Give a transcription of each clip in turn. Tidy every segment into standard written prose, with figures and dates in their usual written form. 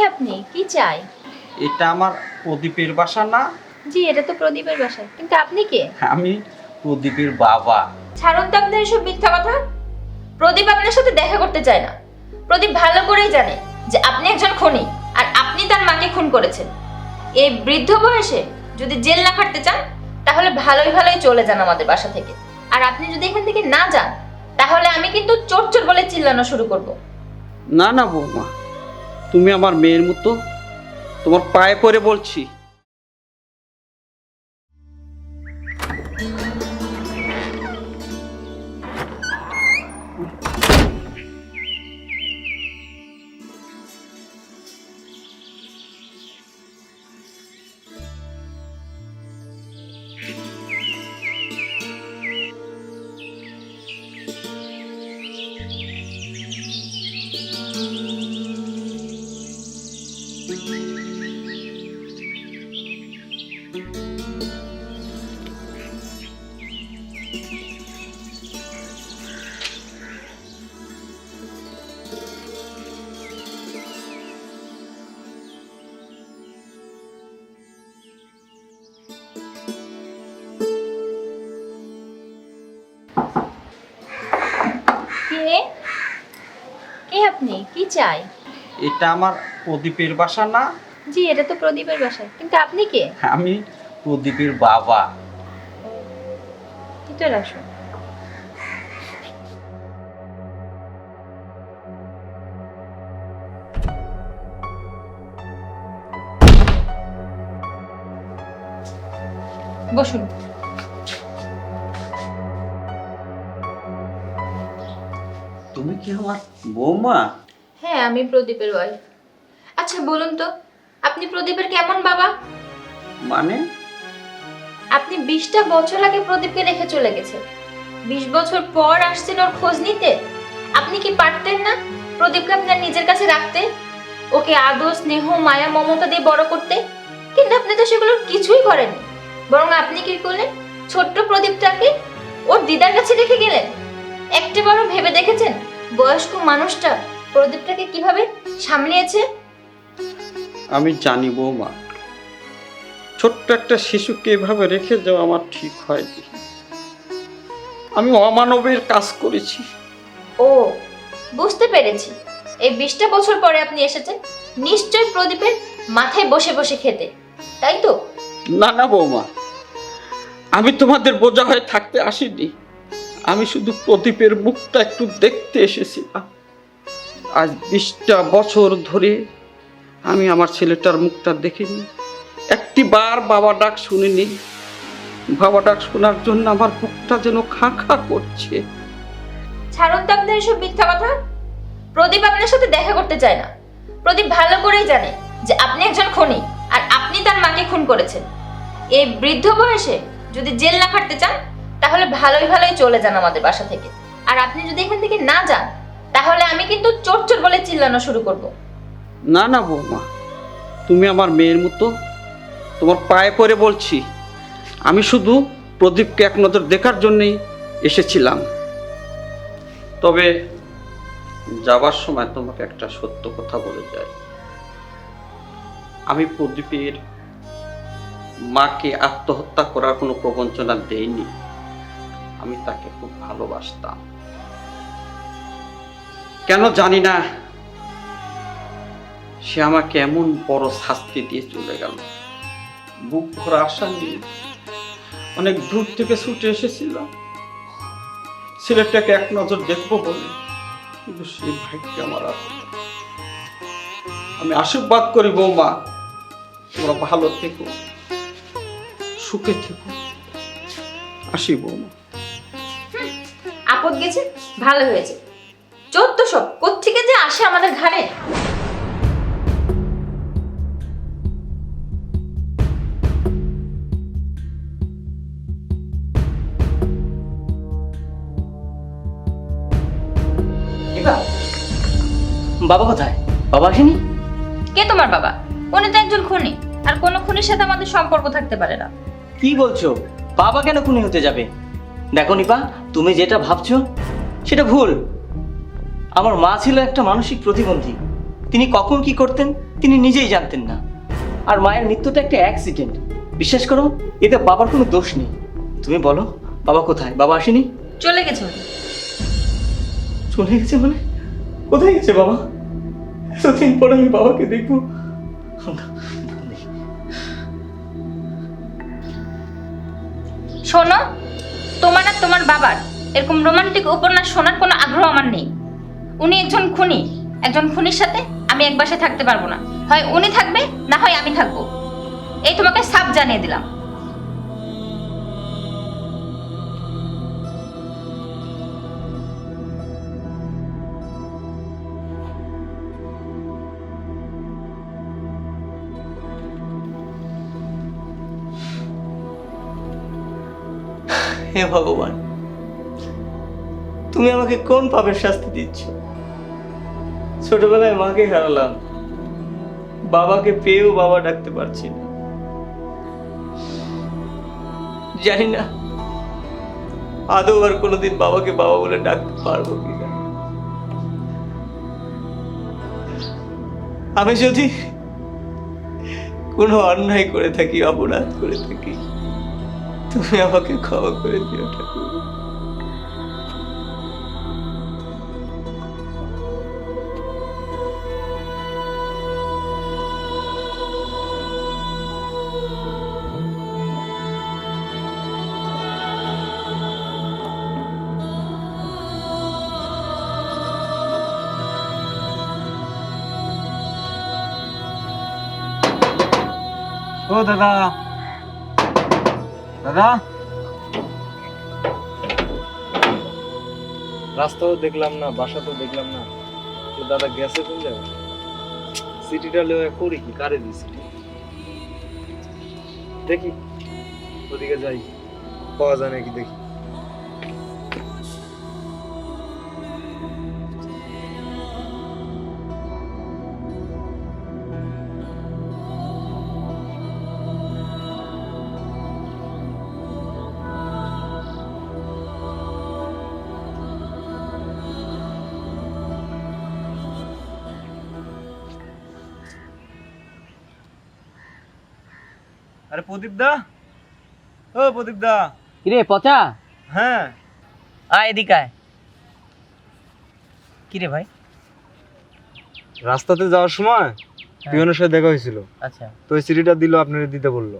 আপনি কি চাই? এটা আমার প্রদীপের বাসা না? জি, এটা তো প্রদীপের বাসা, কিন্তু আপনি কে? আমি প্রদীপের বাবা। ছাড়ুন তো আপনার এসব মিথ্যা কথা। প্রদীপ আপনার সাথে দেখা করতে চায় না। প্রদীপ ভালো করেই জানে যে আপনি একজন খুনি, আর আপনি তার মাকে খুন করেছেন। এই বৃদ্ধ বয়সে যদি জেল না খাটতে চান, তাহলে ভালোই ভালোই চলে যান আমাদের বাসা থেকে। আর আপনি যদি এখান থেকে না যান, তাহলে আমি কিন্তু চোর চোর বলে চিল্লানো শুরু করব। না না বৌমা, তুমি আমার মেয়ের মতো, তোমার পায়ে পড়ে বলছি। কে? কে আপনি? কি চাই? এটা আমার প্রদীপের বাসা না? জি, এটা তো প্রদীপের বাসা, কিন্তু আপনি কে? আমি প্রদীপের বাবা। ভিতরে আসুন। বসুন। তুমি কি আমার বৌমা? হ্যাঁ, আমি প্রদীপের ওয়াইফ। আচ্ছা বলুন তো, আপনি প্রদীপের কেমন বাবা? মানে? আপনি 20টা বছর আগে প্রদীপকে রেখে চলে গেছেন। 20 বছর পর আসছেন ওর খোঁজ নিতে। আপনি কি পারতেন না প্রদীপকে আপনার নিজের কাছে রাখতে, ওকে আদর স্নেহ মায়া মমতা দিয়ে বড় করতে? কিন্তু আপনি তো সেগুলোর কিছুই করেননি। বরং আপনি কি করলেন, ছোট্ট প্রদীপটাকে ওর দিদার কাছে রেখে গেলেন। একটাবারও ভেবে দেখেছেন বয়স্ক মানুষটা প্রদীপটাকে কিভাবে সামলিয়েছে? আমি জানি বৌমা, ছোট্ট একটা শিশুকে এভাবে রেখে যাওয়া আমার ঠিক হয়নি। আমি অমানবের কাজ করেছি। ও, বুঝতে পেরেছি। এই 20টা বছর পরে আপনি এসেছেন নিশ্চয় প্রদীপের মাথায় বসে বসে খেতে, তাই তো? না না বৌমা, আমি তোমাদের বোঝা হয়ে থাকতে আসিনি। আমি শুধু প্রদীপের মুখটা একটু দেখতে এসেছিলাম। আজ 20টা বছর ধরে আমি আমার ছেলেটার মুখটা দেখিনি, একটি বার বাবা ডাক শুনিনি। বাবা ডাক শোনার জন্য আমার বুকটা যেন খা খা করছে। ছাড়ুন তো আপনার এসব মিথ্যা কথা। প্রদীপ আপনার সাথে দেখা করতে চায় না। প্রদীপ ভালো করেই জানে যে আপনি একজন খুনি, আর আপনি তার মাকে খুন করেছেন। এই বৃদ্ধ বয়সে যদি জেল না খাটতে চান, তাহলে ভালোই ভালোই চলে যান আমাদের বাসা থেকে। আর আপনি যদি এখান থেকে না যান, তাহলে আমি কিন্তু চোর চোর বলে চিল্লানো শুরু করব। না না বৌমা, তুমি আমার মেয়ের মতো, তোমার পায়ে পড়ে বলছি। আমি শুধু প্রদীপকে এক নজর দেখার জন্যই এসেছিলাম। তবে যাবার সময় তোমাকে একটা সত্য কথা বলে যাই। আমি প্রদীপের মাকে আত্মহত্যা করার কোনো প্রবঞ্চনা দেইনি। আমি তাকে খুব ভালোবাসতাম। কেন জানি না সে আমাকে এমন বড় শাস্তি দিয়ে চলে গেল। বুক ভরা আশা নিয়ে অনেক দূর থেকে ছুটে এসেছিলাম ছেলেটাকে এক নজর দেখবো বলে, কিন্তু সেই ভাগ্যে আমার আর হলো না। আমি আশীর্বাদ করি বৌমা, তোমরা ভালো থেকো, সুখে থেকো। আসি বৌমা। আপদ গেছে, ভালো হয়েছে। চোর তো সব কোত্থেকে যে আসে আমাদের ঘাড়ে। বাবা কোথায়? বাবা আসেনি? কে তোমার বাবা? উনি তো একজন খুনি, আর কোনো খুনির সাথে আমাদের সম্পর্ক থাকতে পারে না। কি বলছো? বাবা কেন খুনি হতে যাবে? দেখো নিপা, তুমি যেটা ভাবছো সেটা ভুল। আমার মা ছিল একটা মানসিক প্রতিবন্ধী, তিনি কখন কি করতেন তিনি নিজেই জানতেন না। আর মায়ের মৃত্যুটা একটা অ্যাক্সিডেন্ট। বিশ্বাস করো, এতে বাবার কোনো দোষ নেই। তুমি বলো, বাবা কোথায়? বাবা আসেনি? চলে গেছে উনি। চলে গেছে মানে? কোথায় গেছে বাবা? এতদিন পর আমি বাবাকে দেখবো। শোনো, তোমার আর তোমার বাবার এরকম রোমান্টিক উপন্যাস শোনার কোনো আগ্রহ আমার নেই। উনি একজন খুনি, একজন খুনির সাথে আমি এক বাসায় থাকতে পারবো না। হয় উনি থাকবে, না হয় আমি থাকবো। এই তোমাকে সাফ জানিয়ে দিলাম। হে ভগবান, তুমি আমাকে কোন পাপের শাস্তি দিচ্ছ? ছোটবেলায় মাকে হারালাম, বাবাকে পেয়েও বাবা ডাকতে পারছি না। জানি না আদৌ আর কোনোদিন বাবাকে বাবা বলে ডাকতে পারবো কিনা। আমি যদি কোনো অন্যায় করে থাকি, অপরাধ করে থাকি, তুমি আমাকে ক্ষমা করে দিও ঠাকুর। ও দাদা, দাদা, রাস্তাও দেখলাম না, বাসা তো দেখলাম না, তো দাদা গেছে কোন জায়গায়? সিটিটা লয়ে করি কি, কারে দিই সিটি? দেখি ওদিকে যাই, পাওয়া যায় নাকি দেখি। আরে প্রদীপ দা, ও প্রদীপ দা। কিরে পচা, হ্যাঁ আয় এদিকে আয়। কিরে ভাই? রাস্তাতে যাওয়ার সময় পিয়নের সাথে দেখা হয়েছিল। আচ্ছা, তো ওই সিটিটা দিল, আপনারা দিতে বললো।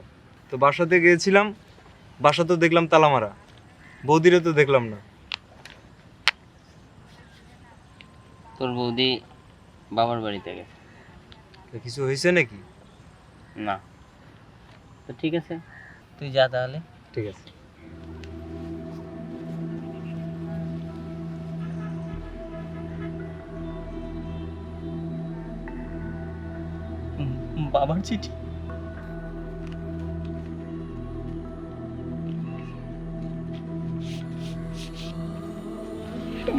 তো বাসাতে গিয়েছিলাম, বাসা তো দেখলাম তালা মারা, বৌদিরে তো দেখলাম না। তোর বৌদি বাবার বাড়িতে গেছে। তো কিছু হয়েছে নাকি? না, তো ঠিক আছে, তুই যা তাহলে। ঠিক আছে। বাবার চিঠি?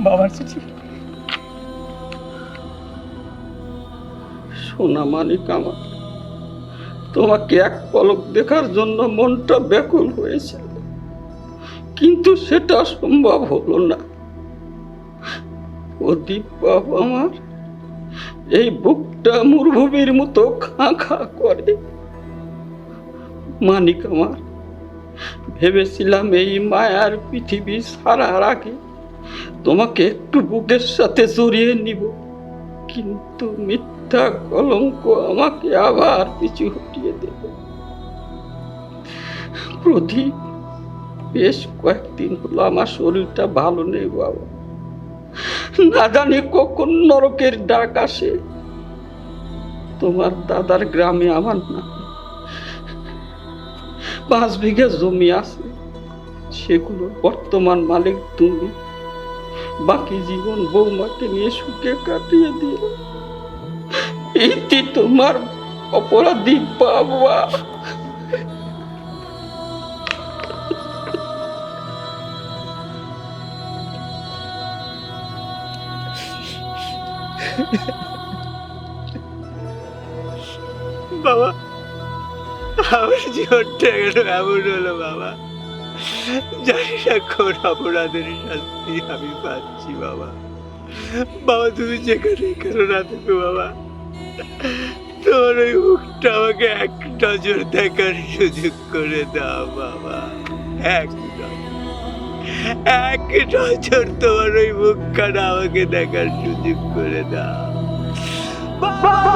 বাবার চিঠি? সোনা মানিক আমার, তোমাকে এক পলক দেখার জন্য মনটা ব্যাকুল হয়েছিল, কিন্তু সেটা সম্ভব হলো না। প্রদীপ বাবু আমার, এই বুকটা মরুভূমির মতো খাঁ খাঁ করে। মানিক আমার, ভেবেছিলাম এই মায়ার পৃথিবী ছাড়ার আগে তোমাকে একটু বুকের সাথে জড়িয়ে নিব, কিন্তু মিথ্যা কলঙ্ক আমাকে আবার পিছু হটিয়ে দেবে। প্রদীপ, বেশ কয়েকদিন হলো আমার শরীরটা ভালো নেই বাবা, না জানি কখন নরকের ডাক আসে। তোমার দাদার গ্রামে আমার না 5 বিঘা জমি আছে, সেগুলোর বর্তমান মালিক তুমি। বাকি জীবন বৌমাকে নিয়ে সুখে কাটিয়ে দিও, এইটি তোমার অপরাধী বাবা। বাবা, আমার জীবনটা কেন এমন হলো বাবা? জানি না কোন অপরাধের শাস্তি আমি পাচ্ছি বাবা। বাবা তুমি যেখানে কেন না থাকো বাবা, তোমার ওই মুখটা আমাকে এক নজর দেখার সুযোগ করে দাও বাবা, এক নজর তোমার ওই মুখখানা আমাকে দেখার সুযোগ করে দাও বাবা।